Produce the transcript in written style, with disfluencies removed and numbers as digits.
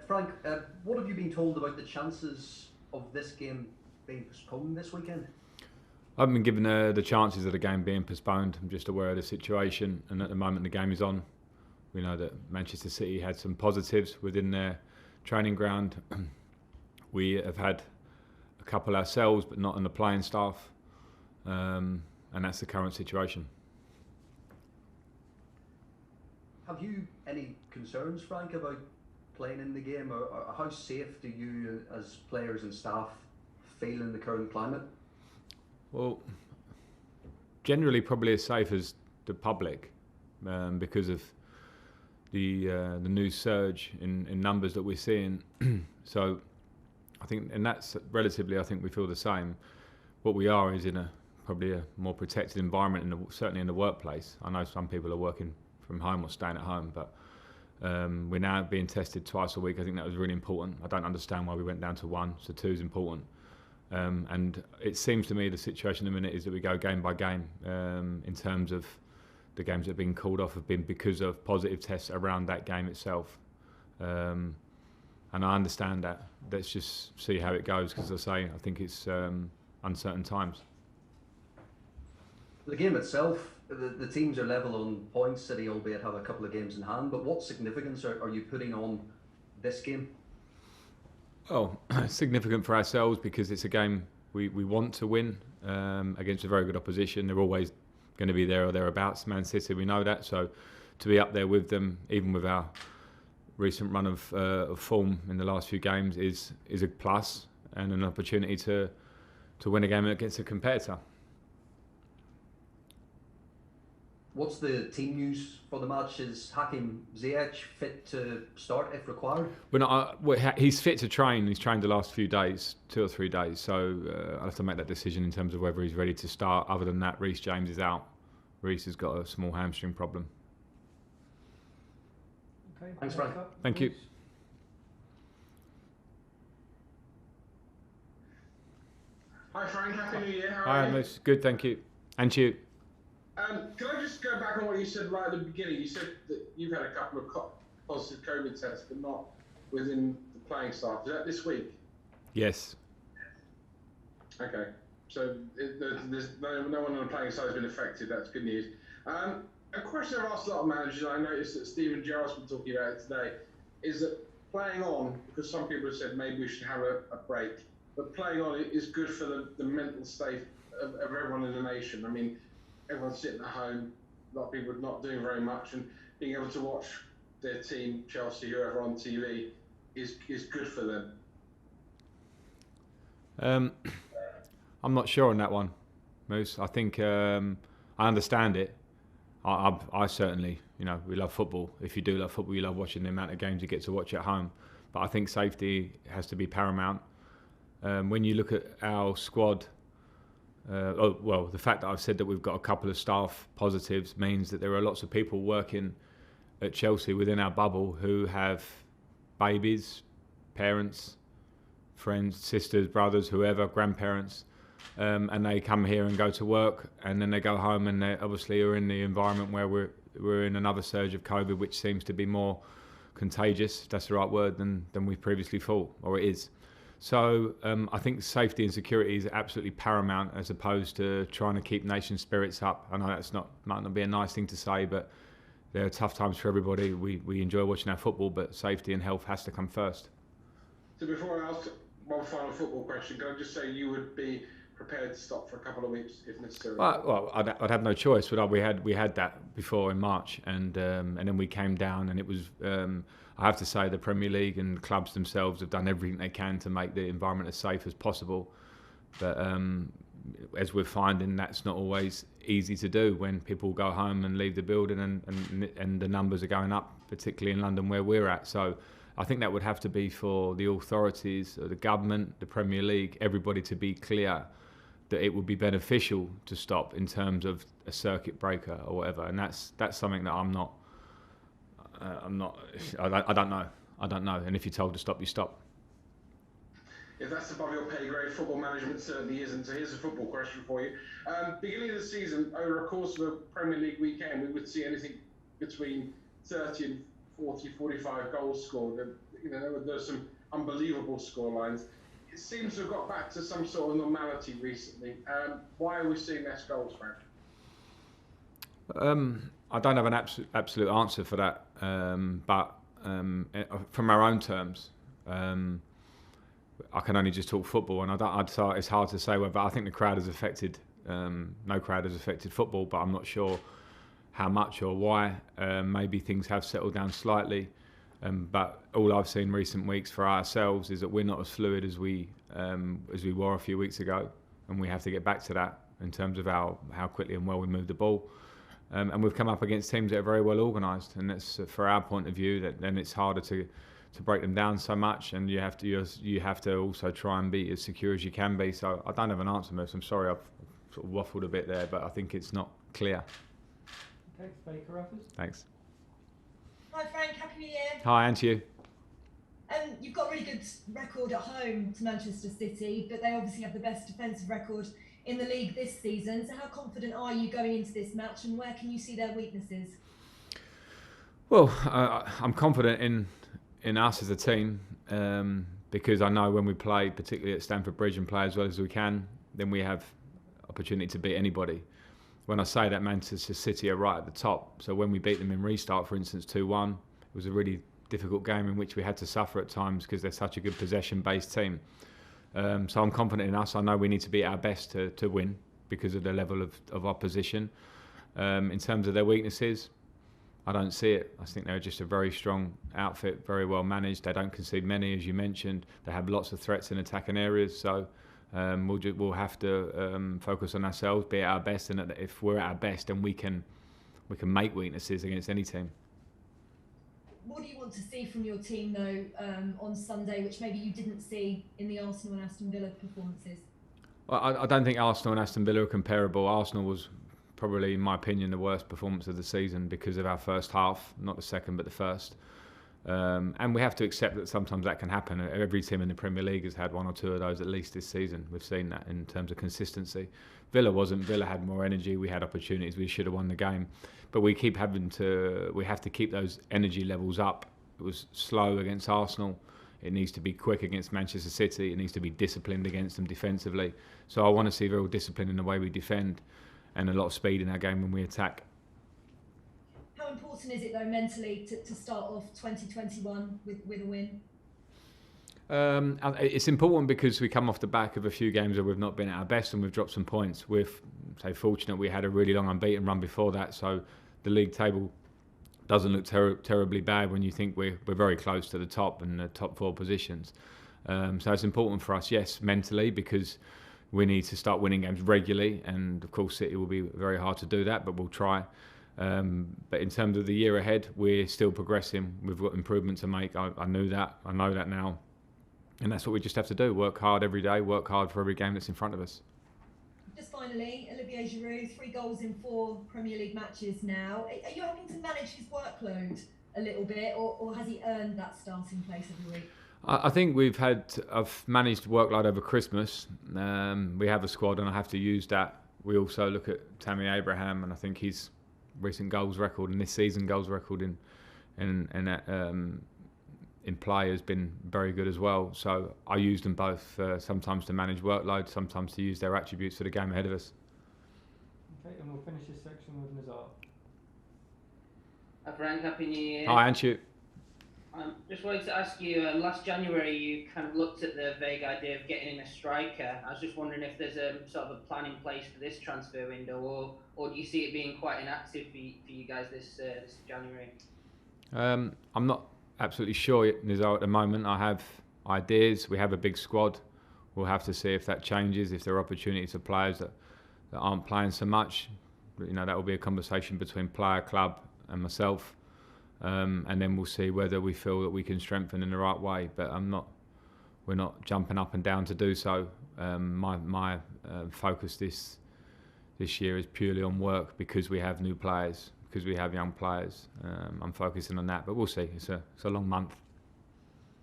Frank, what have you been told about the chances of this game being postponed this weekend? I haven't been given the chances of the game being postponed. I'm just aware of the situation, and at the moment the game is on. We know that Manchester City had some positives within their training ground. We have had a couple ourselves, but not in the playing staff, and that's the current situation. Have you any concerns, Frank, about playing in the game, or how safe do you, as players and staff, feel in the current climate? Well, generally probably as safe as the public, because of the new surge in numbers that we're seeing. So I think, and that's relatively, I think we feel the same. What we are is in probably a more protected environment, certainly in the workplace. I know some people are working from home or staying at home, but we're now being tested twice a week. I think that was really important. I don't understand why we went down to one, so two is important. And it seems to me the situation at the minute is that we go game by game in terms of the games that have been called off have been because of positive tests around that game itself. And I understand that. Let's just see how it goes, because as I say, I think it's uncertain times. The game itself, the teams are level on points. City, albeit, have a couple of games in hand. But what significance are you putting on this game? Oh, significant for ourselves because it's a game we want to win against a very good opposition. They're always going to be there or thereabouts. Man City, we know that. So to be up there with them, even with our recent run of form in the last few games, is a plus and an opportunity to win a game against a competitor. What's the team news for the match? Is Hakim Ziyech fit to start if required? He's fit to train. He's trained the last few days, 2 or 3 days. So I'll have to make that decision in terms of whether he's ready to start. Other than that, Reece James is out. Reece has got a small hamstring problem. Okay. Thanks, Frank. Thank you. Hi Frank, Happy New Year. How Hi, are you? Amos. Good, thank you. And you. Can I just go back on what you said right at the beginning? You said that you've had a couple of positive COVID tests, but not within the playing staff. Is that this week? Yes. Okay. So there's no one on the playing side has been affected. That's good news. A question I've asked a lot of managers, and I noticed that Steven Gerrard's been talking about it today, is that playing on, because some people have said maybe we should have a break, but playing on is good for the mental state of everyone in the nation. I mean, everyone's sitting at home, a lot of people are not doing very much, and being able to watch their team, Chelsea, whoever on TV, is good for them. I'm not sure on that one, Moose. I think I understand it. I certainly, we love football. If you do love football, you love watching the amount of games you get to watch at home. But I think safety has to be paramount. When you look at our squad, the fact that I've said that we've got a couple of staff positives means that there are lots of people working at Chelsea within our bubble who have babies, parents, friends, sisters, brothers, whoever, grandparents, and they come here and go to work, and then they go home, and they obviously are in the environment where we're in another surge of COVID, which seems to be more contagious, if that's the right word, than we previously thought, or it is. So I think safety and security is absolutely paramount, as opposed to trying to keep nation spirits up. I know that's might not be a nice thing to say, but there are tough times for everybody. We enjoy watching our football, but safety and health has to come first. So before I ask one final football question, can I just say you would be prepared to stop for a couple of weeks if necessary? Well, I'd have no choice. But we had that before in March, and then we came down, and it was. I have to say the Premier League and clubs themselves have done everything they can to make the environment as safe as possible. But as we're finding, that's not always easy to do when people go home and leave the building, and the numbers are going up, particularly in London where we're at. So I think that would have to be for the authorities, the government, the Premier League, everybody to be clear that it would be beneficial to stop in terms of a circuit breaker or whatever. And that's something that I don't know. And if you're told to stop, you stop. If that's above your pay grade, football management certainly isn't. So here's a football question for you. Beginning of the season, over a course of a Premier League weekend, we would see anything between 30 and 40, 45 goals scored. there's some unbelievable scorelines. It seems to have got back to some sort of normality recently. Why are we seeing less goals, Frank? I don't have an absolute answer for that, but from our own terms, I can only just talk football, and it's hard to say whether I think the crowd has affected. No crowd has affected football, but I'm not sure how much or why. Maybe things have settled down slightly, but all I've seen recent weeks for ourselves is that we're not as fluid as we were a few weeks ago, and we have to get back to that in terms of how quickly and well we move the ball. And we've come up against teams that are very well organised, and that's for our point of view. Then it's harder to break them down so much, and you have to also try and be as secure as you can be. So I don't have an answer, Moose. I'm sorry, I've sort of waffled a bit there, but I think it's not clear. Okay, Baker offers. Thanks. Hi Frank, Happy New Year. Hi, and to you. You've got a really good record at home to Manchester City, but they obviously have the best defensive record in the league this season. So how confident are you going into this match, and where can you see their weaknesses? Well, I'm confident in us as a team, because I know when we play, particularly at Stamford Bridge, and play as well as we can, then we have opportunity to beat anybody. When I say that, Manchester City are right at the top. So when we beat them in restart, for instance, 2-1, it was a really difficult game in which we had to suffer at times because they're such a good possession-based team. So I'm confident in us. I know we need to be at our best to win because of the level of opposition. In terms of their weaknesses, I don't see it. I think they're just a very strong outfit, very well managed. They don't concede many, as you mentioned. They have lots of threats in attacking areas. So we'll have to focus on ourselves, be at our best, and if we're at our best, then we can make weaknesses against any team. What do you want to see from your team, though, on Sunday, which maybe you didn't see in the Arsenal and Aston Villa performances? Well, I don't think Arsenal and Aston Villa are comparable. Arsenal was probably, in my opinion, the worst performance of the season because of our first half, not the second, but the first. And we have to accept that sometimes that can happen. Every team in the Premier League has had one or two of those at least this season. We've seen that in terms of consistency. Villa wasn't. Villa had more energy. We had opportunities. We should have won the game. But we have to keep those energy levels up. It was slow against Arsenal. It needs to be quick against Manchester City. It needs to be disciplined against them defensively. So I want to see real discipline in the way we defend and a lot of speed in our game when we attack. How important is it, though, mentally to start off 2021 with a win? It's important because we come off the back of a few games where we've not been at our best and we've dropped some points. We're fortunate we had a really long unbeaten run before that, so the league table doesn't look terribly bad when you think we're very close to the top and the top four positions. So it's important for us, yes, mentally, because we need to start winning games regularly, and of course City will be very hard to do that, but we'll try. But in terms of the year ahead, we're still progressing. We've got improvement to make. I knew that. I know that now. And that's what we just have to do. Work hard every day. Work hard for every game that's in front of us. Just finally, Olivier Giroud, 3 goals in 4 Premier League matches now. Are you having to manage his workload a little bit, or has he earned that starting place every week? I think I've managed workload over Christmas. We have a squad and I have to use that. We also look at Tammy Abraham, and I think his recent goals record and this season goals record in play has been very good as well. So I use them both, sometimes to manage workload, sometimes to use their attributes for the game ahead of us. Okay, and we'll finish this section with Nazar. Hi Frank, Happy New Year. Hi, and you. Just wanted to ask you, last January you kind of looked at the vague idea of getting in a striker. I was just wondering if there's a sort of a plan in place for this transfer window, or do you see it being quite inactive for you guys this January? I'm not absolutely sure, Nizar, at the moment. I have ideas. We have a big squad. We'll have to see if that changes, if there are opportunities for players that aren't playing so much. That will be a conversation between player, club and myself. And then we'll see whether we feel that we can strengthen in the right way. But we're not jumping up and down to do so. My focus this year is purely on work because we have new players, because we have young players. I'm focusing on that, but we'll see. It's a long month.